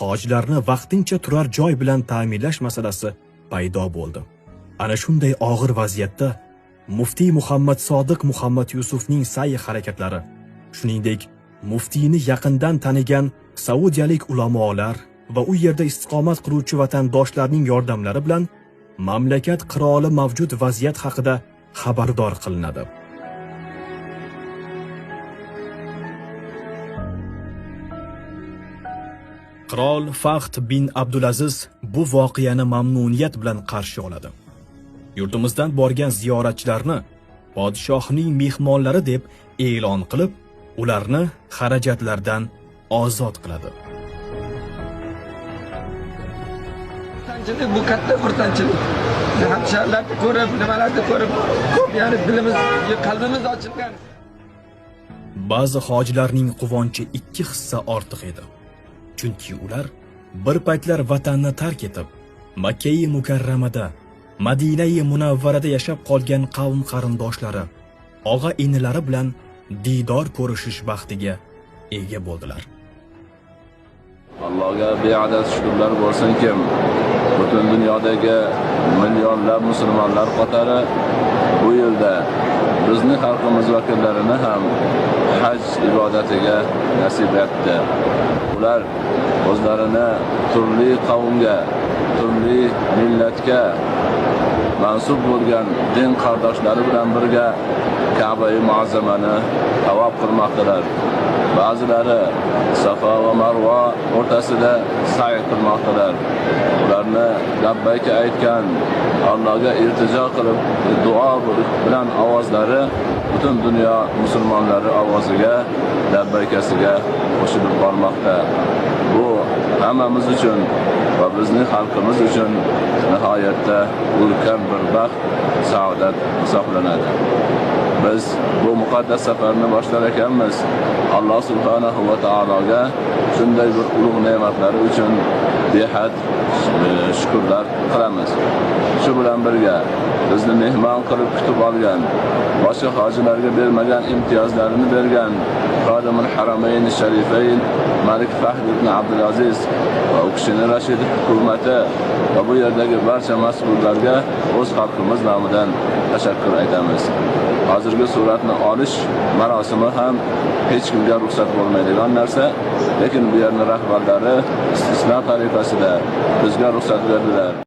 hojilarni vaqtincha turar joy bilan ta'minlash masalasi paydo bo'ldi. Ana shunday og'ir vaziyatda muftiy Muhammad Sodiq Muhammad Yusufning sa'y-harakatlari, shuningdek muftiyni yaqindan tanigan saudiyalik ulamolar va u yerda istiqomat qiluvchi vatandoshlarning yordamlari bilan mamlakat qiroli mavjud vaziyat haqida xabardor qilinadi. Qirol Fahd bin Abdulaziz bu voqeani mamnuniyat bilan qarshi oladi. Yurtimizdan borgan ziyoratchilarni podshohning mehmonlari deb e'lon qilib, ularni xarajatlardan ozod qiladi. Bu katta xursandchilik. Hamsharlarni ko'rib, nimalarni ko'rib, ko'p ya'ni dilimiz, qalbimiz ochilgan. Ba'zi hojilarning quvonchi ikki hissa ortiq edi. Chunki ular bir paytlar vatanni tark etib, Makka-i Mukarramada, Madina-i Munavvarada yashab qolgan qavm qarindoshlari, og'a-inilari bilan diydor ko'rishish baxtiga ega bo'ldilar. Allohga beadad shukrlar bo'lsinki, butun dunyodagi millionlab musulmonlar qatori bu yilda bizning xalqimiz vakillarini ham haj ibodatiga nasib etdi. Ular o'zlarini turli qavmga, turli millatga mansub bo'lgan din qardoshlari bilan birga Ka'ba-i Muazzamani tavof qilmoqdalar. Ba'zilari Safa va Marva o'rtasida sa'y qilmoqdalar. Ularni labbayka aytgan, Allohga iltijo qilib duo bilan ovozlari butun dunyo musulmonlari ovoziga, labbaykasiga qo'shilib bormoqda. Bu hammamiz uchun va bizning xalqimiz uchun nihoyatda ulkan bir baxt, saodat hisoblanadi. Biz bu muqaddas safarni boshlar ekanmiz. Alloh subhanahu va taologa shunday bir ulug' ne'matlari uchun behad shukrlar qilamiz. Shu bilan birga bizni mehmon qilib kutib olgan, boshqa hojilarga bermagan imtiyozlarini bergan Xodimul Haramayn Sharifayn Malik Fahd ibn Abdulaziz va u kishining Rashid hukumati va bu yerdagi barcha mas'ullarga o'z xalqimiz nomidan tashakkur aytamiz. Hozirgi suratni olish marosimi ham hech kimga ruxsat bo'lmaydigan narsa, lekin bu yerning rahbarlari istisno tariqasida bizga ruxsat berdilar.